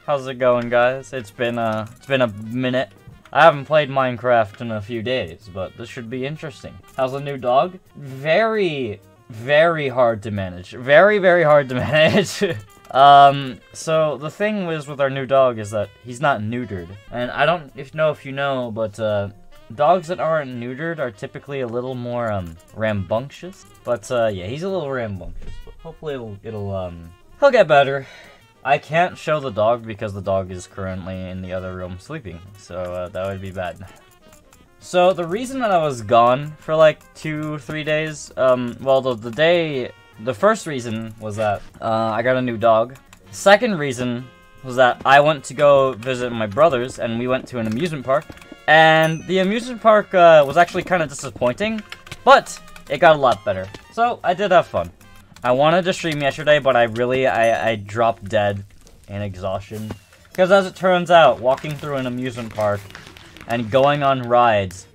How's it going, guys? It's been a minute. I haven't played Minecraft in a few days, but this should be interesting. How's the new dog? Very hard to manage. Very hard to manage. So the thing with our new dog is that he's not neutered. And I don't know if you know, but dogs that aren't neutered are typically a little more rambunctious. But yeah, he's a little rambunctious, but hopefully he'll get better. I can't show the dog because the dog is currently in the other room sleeping, so that would be bad. So the reason that I was gone for like 2-3 days, well, the first reason was that I got a new dog. Second reason was that I went to go visit my brothers, and we went to an amusement park. And the amusement park was actually kind of disappointing, but it got a lot better. So I did have fun. I wanted to stream yesterday, but I dropped dead in exhaustion. Because as it turns out, walking through an amusement park and going on rides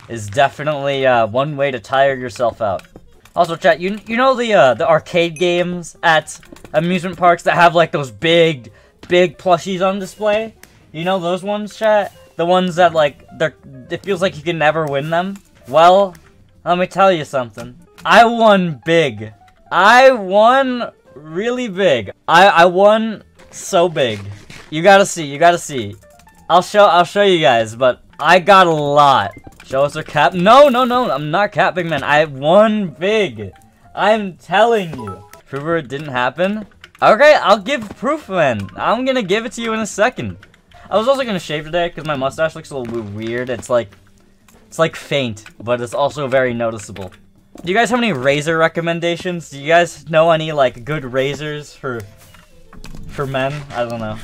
is definitely one way to tire yourself out. Also, chat, you know the arcade games at amusement parks that have like those big plushies on display? You know those ones, chat? The ones that like it feels like you can never win them? Well, let me tell you something. I won big. I won really big. I won so big. You gotta see. I'll show you guys, but I got a lot. Show us a cap. No, I'm not capping, man. I won big. I'm telling you. Prove it didn't happen? Okay, I'll give proof, man. I'm gonna give it to you in a second. I was also gonna shave today because my mustache looks a little weird. It's like faint, but it's also very noticeable. Do you guys have any razor recommendations? Do you guys know any like good razors for men? I don't know.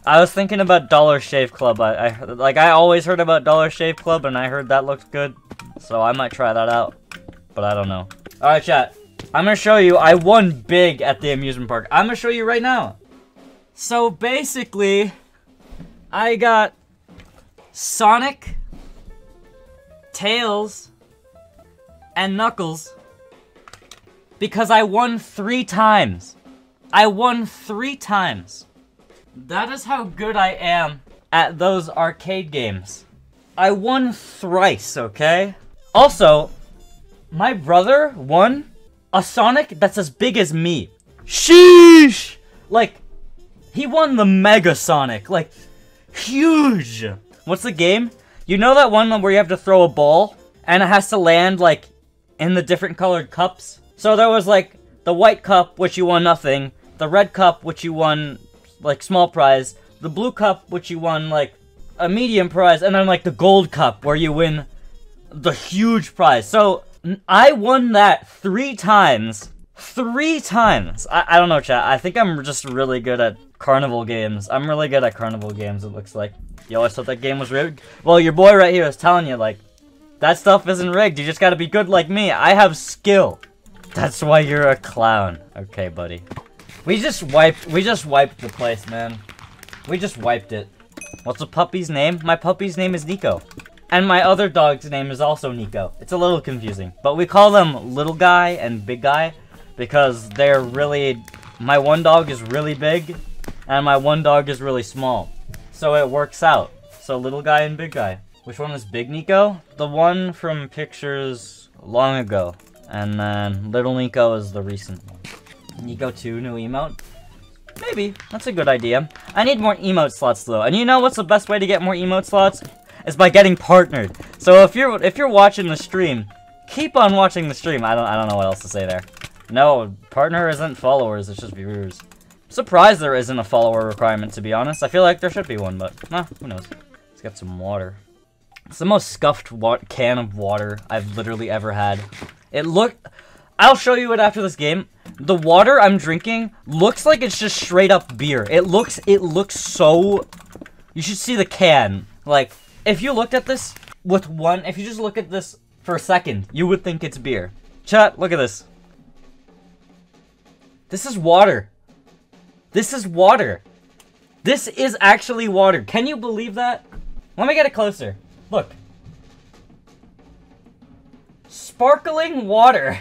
I was thinking about Dollar Shave Club. I always heard about Dollar Shave Club, and I heard that looked good, so I might try that out. But I don't know. All right, chat. I'm gonna show you. I won big at the amusement park. I'm gonna show you right now. So basically, I got Sonic, Tails, and Knuckles because I won 3 times. I won 3 times. That is how good I am at those arcade games. I won thrice, okay? Also, my brother won a Sonic that's as big as me. Sheesh! Like, he won the Mega Sonic. Like, huge! What's the game? You know that one where you have to throw a ball? And it has to land, like, in the different colored cups? So there was, like, the white cup, which you won nothing. The red cup, which you won, like, small prize. The blue cup, which you won, like, a medium prize. And then, like, the gold cup, where you win the huge prize. So, I won that 3 times. 3 times! I don't know, chat. I think I'm just really good at carnival games. I'm really good at carnival games, it looks like. You always thought that game was rigged? Well, your boy right here is telling you, like, that stuff isn't rigged. You just gotta be good like me. I have skill. That's why you're a clown. Okay, buddy. We just wiped the place, man. We just wiped it. What's the puppy's name? My puppy's name is Nico. And my other dog's name is also Nico. It's a little confusing. But we call them Little Guy and Big Guy because they're really... My one dog is really big and my one dog is really small. So it works out. So Little Guy and Big Guy. Which one is Big Nico? The one from pictures long ago. And then Little Nico is the recent one. Nico 2, new emote? Maybe. That's a good idea. I need more emote slots though. And you know what's the best way to get more emote slots? Is by getting partnered. So if you're watching the stream, keep on watching the stream. I don't know what else to say there. No, partner isn't followers, it's just viewers. Surprised there isn't a follower requirement, to be honest. I feel like there should be one, but who knows. Let's get some water. It's the most scuffed can of water I've literally ever had. I'll show you it after this game. The water I'm drinking looks like it's just straight up beer. It looks so... You should see the can. Like, if you looked at this if you just look at this for a second, you would think it's beer. Chat, look at this. This is water. This is water. This is actually water. Can you believe that? Let me get it closer. Look. Sparkling water.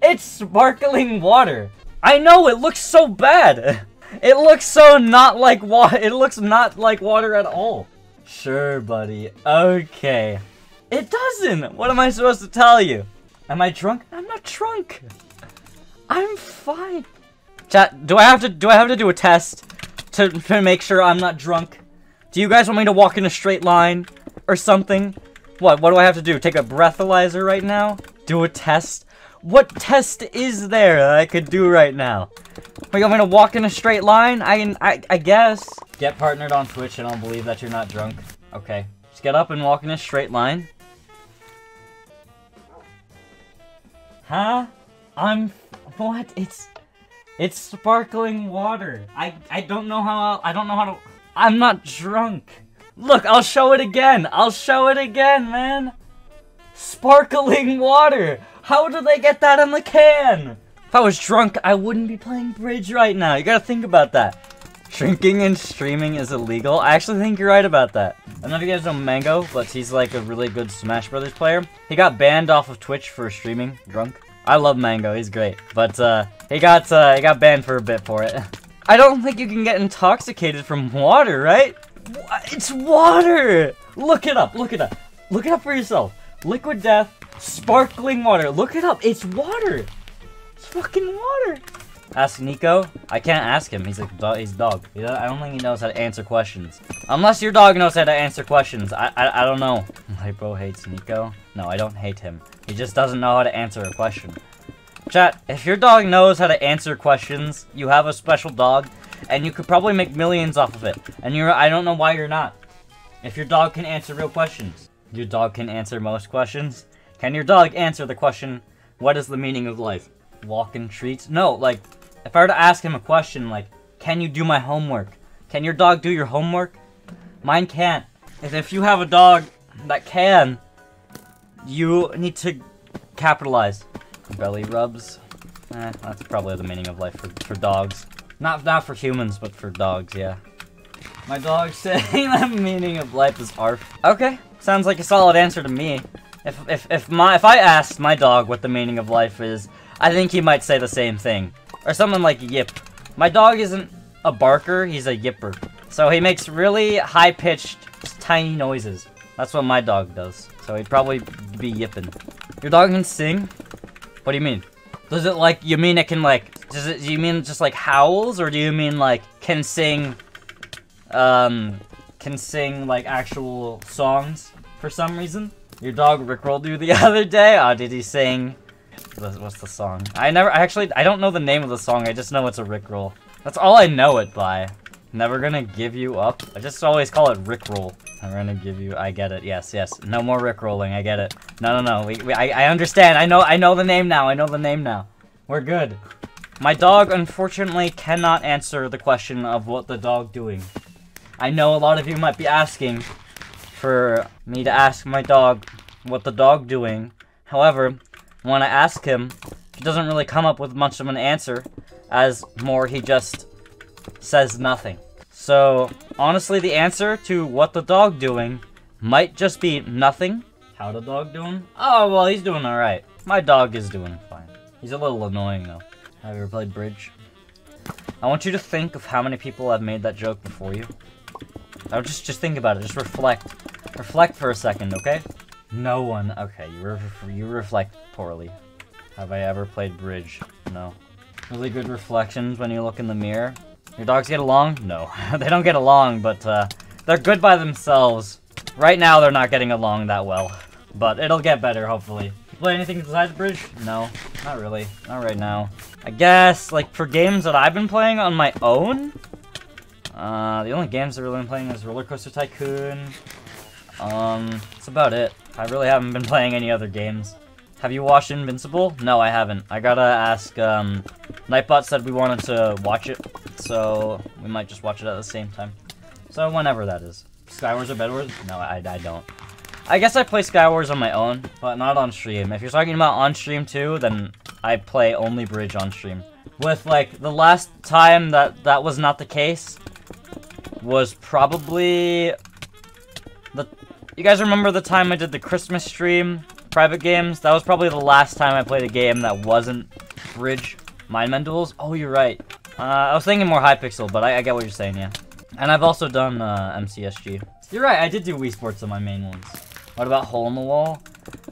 It's sparkling water. I know, it looks so bad. It looks so not like water. It looks not like water at all. Sure, buddy. Okay. It doesn't. What am I supposed to tell you? Am I drunk? I'm not drunk. I'm fine. Chat, do I have to do a test to make sure I'm not drunk? Do you guys want me to walk in a straight line or something? What do I have to do? Take a breathalyzer right now? Do a test? What test is there that I could do right now? Are you want me to walk in a straight line? I guess. Get partnered on Twitch and I'll believe that you're not drunk. Okay. Just get up and walk in a straight line. Huh? What? It's sparkling water. I don't know how to... I'm not drunk. Look, I'll show it again. I'll show it again, man. Sparkling water. How did they get that in the can? If I was drunk, I wouldn't be playing bridge right now. You gotta think about that. Drinking and streaming is illegal. I actually think you're right about that. I don't know if you guys know Mango, but he's like a really good Smash Brothers player. He got banned off of Twitch for streaming drunk. I love Mango, he's great. But he got banned for a bit for it. I don't think you can get intoxicated from water, right? It's water! Look it up, look it up. Look it up for yourself. Liquid Death, sparkling water. Look it up, it's water. It's fucking water. Ask Nico. I can't ask him. He's a dog. I don't think he knows how to answer questions. Unless your dog knows how to answer questions. I don't know. My bro hates Nico. No, I don't hate him. He just doesn't know how to answer a question. Chat, if your dog knows how to answer questions, you have a special dog, and you could probably make millions off of it. And I don't know why you're not. If your dog can answer real questions. Your dog can answer most questions. Can your dog answer the question, what is the meaning of life? Walk and treats? No, like, if I were to ask him a question like, can you do my homework? Can your dog do your homework? Mine can't. And if you have a dog that can, you need to capitalize. Belly rubs. That's probably the meaning of life for dogs. Not for humans, but for dogs, yeah. My dog saying the meaning of life is ARF. Okay, sounds like a solid answer to me. If I asked my dog what the meaning of life is, I think he might say the same thing. Or something like yip. My dog isn't a barker, he's a yipper. So he makes really high-pitched, tiny noises. That's what my dog does. So he'd probably be yipping. Your dog can sing? What do you mean? Does it like, you mean it can like, do you mean just like howls? Or do you mean like, can sing like actual songs for some reason? Your dog rickrolled you the other day? Oh, did he sing? What's the song? I don't know the name of the song, I just know it's a rickroll. That's all I know it by. Never gonna give you up. I just always call it rickroll. Never gonna give you, I get it, yes. No more rickrolling, I get it. No, I understand, I know the name now, I know the name now. We're good. My dog, unfortunately, cannot answer the question of what the dog doing. I know a lot of you might be asking for me to ask my dog what the dog doing. However, when I ask him, he doesn't really come up with much of an answer, as more he just says nothing. So, honestly, the answer to what the dog doing might just be nothing. How the dog doing? Oh, well, he's doing alright. My dog is doing fine. He's a little annoying, though. Have you ever played bridge? I want you to think of how many people have made that joke before you. Now, just think about it. Just reflect. Reflect for a second, okay? No one. Okay, you reflect poorly. Have I ever played bridge? No. Really good reflections when you look in the mirror. Your dogs get along? No. They don't get along, but they're good by themselves. Right now, they're not getting along that well. But it'll get better, hopefully. You play anything besides bridge? No. Not really. Not right now. I guess, like, for games that I've been playing on my own? The only games I've really been playing is Roller Coaster Tycoon. That's about it. I really haven't been playing any other games. Have you watched Invincible? No, I haven't. I gotta ask, Nightbot said we wanted to watch it, so we might just watch it at the same time. So whenever that is. Skywars or Bedwars? No, I don't. I guess I play Skywars on my own, but not on stream. If you're talking about on stream too, then I play only bridge on stream. With, like, the last time that was not the case was probably... You guys remember the time I did the Christmas stream? Private games? That was probably the last time I played a game that wasn't bridge. Mindman Duels? Oh, you're right. I was thinking more Hypixel, but I get what you're saying, yeah. And I've also done MCSG. You're right, I did do Wii Sports on my main ones. What about Hole in the Wall?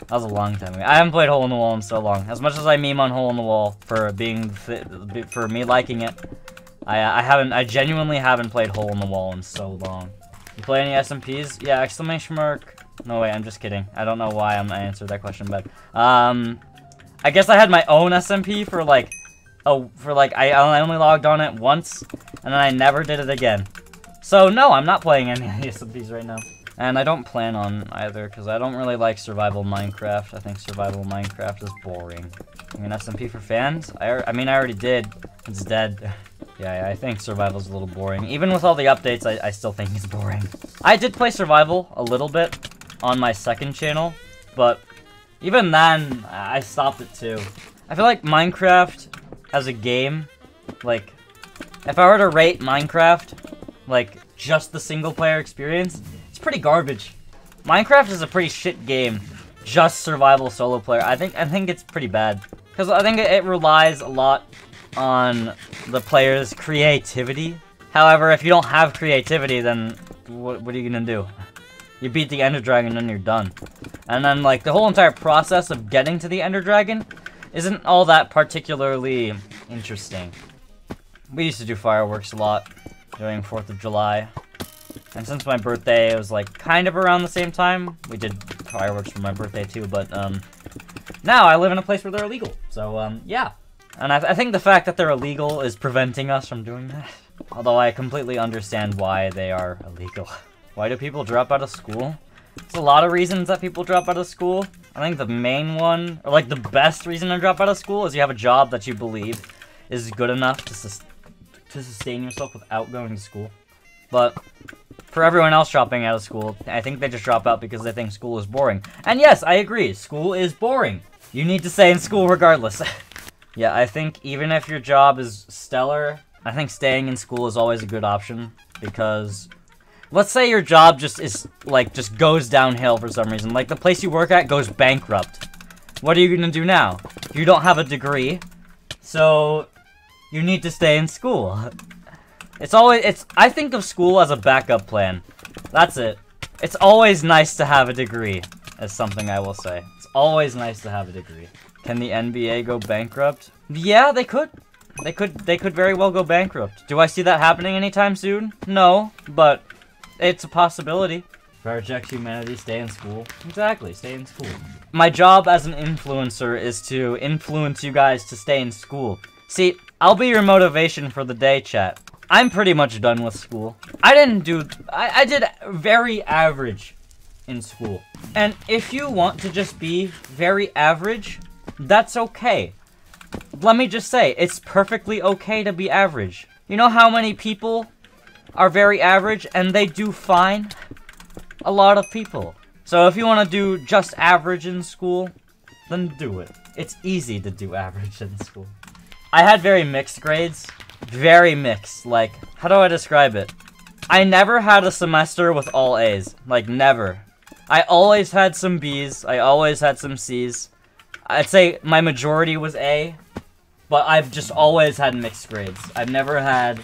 That was a long time ago. I haven't played Hole in the Wall in so long. As much as I meme on Hole in the Wall for being for me liking it, I genuinely haven't played Hole in the Wall in so long. You play any SMPs? Yeah, exclamation mark. No way, I'm just kidding. I don't know why I answered that question, but I guess I had my own SMP for like I only logged on it once, and then I never did it again. So no, I'm not playing any SMPs right now. And I don't plan on either, because I don't really like survival Minecraft. I think survival Minecraft is boring. An SMP for fans? I mean, I already did. It's dead. Yeah, I think survival's a little boring. Even with all the updates, I still think it's boring. I did play survival a little bit on my second channel, but even then, I stopped it too. I feel like Minecraft as a game, like, if I were to rate Minecraft, like, just the single player experience, it's pretty garbage. Minecraft is a pretty shit game. Just survival solo player. I think it's pretty bad. Because I think it relies a lot on the player's creativity. However, if you don't have creativity, then what are you gonna do? You beat the Ender Dragon and you're done. And then, like, the whole entire process of getting to the Ender Dragon isn't all that particularly interesting. We used to do fireworks a lot during 4th of July. And since my birthday, it was like kind of around the same time. We did fireworks for my birthday too, but now I live in a place where they're illegal. So yeah. And I think the fact that they're illegal is preventing us from doing that. Although I completely understand why they are illegal. Why do people drop out of school? There's a lot of reasons that people drop out of school. I think the main one, or like the best reason to drop out of school, is you have a job that you believe is good enough to sustain yourself without going to school. But for everyone else dropping out of school, I think they just drop out because they think school is boring. And yes, I agree, school is boring. You need to stay in school regardless. Yeah, I think even if your job is stellar, I think staying in school is always a good option, because let's say your job just goes downhill for some reason. Like the place you work at goes bankrupt. What are you gonna do now? You don't have a degree, so you need to stay in school. I think of school as a backup plan. That's it. It's always nice to have a degree, is something I will say. It's always nice to have a degree. Can the NBA go bankrupt? Yeah, they could. They could very well go bankrupt. Do I see that happening anytime soon? No, but it's a possibility. Reject humanity, stay in school. Exactly, stay in school. My job as an influencer is to influence you guys to stay in school. See, I'll be your motivation for the day, chat. I'm pretty much done with school. I did very average in school. And if you want to just be very average, that's okay. Let me just say, it's perfectly okay to be average. You know how many people are very average and they do fine? A lot of people. So if you want to do just average in school, then do it. It's easy to do average in school. I had very mixed grades. Very mixed. Like, how do I describe it? I never had a semester with all A's. Like, never. I always had some B's. I always had some C's. I'd say my majority was A, but I've just always had mixed grades. I've never had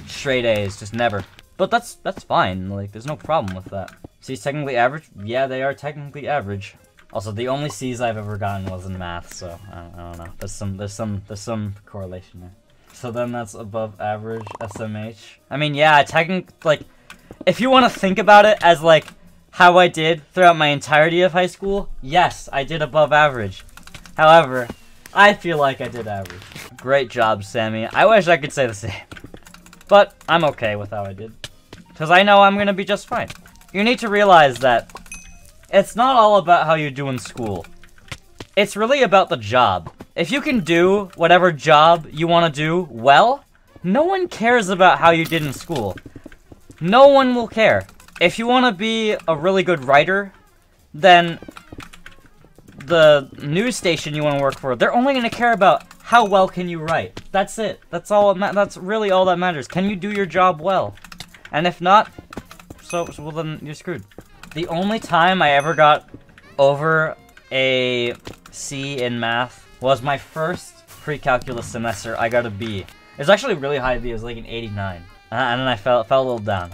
straight A's, just never. But that's fine, like, there's no problem with that. C's technically average? Yeah, they are technically average. Also, the only C's I've ever gotten was in math, so I don't know. There's some correlation there. So then that's above average SMH. I mean, yeah, like, if you want to think about it as, like, how I did throughout my entirety of high school, yes, I did above average. However, I feel like I did average. Great job, Sammy. I wish I could say the same. But I'm okay with how I did. Because I know I'm going to be just fine. You need to realize that it's not all about how you do in school. It's really about the job. If you can do whatever job you want to do well, no one cares about how you did in school. No one will care. If you want to be a really good writer, then the news station you want to work for, they're only going to care about how well can you write. That's it. That's all. That's really all that matters. Can you do your job well? And if not, well then you're screwed. The only time I ever got over a C in math was my first pre-calculus semester. I got a B. It's actually really high views, like an 89. And then I fell a little down.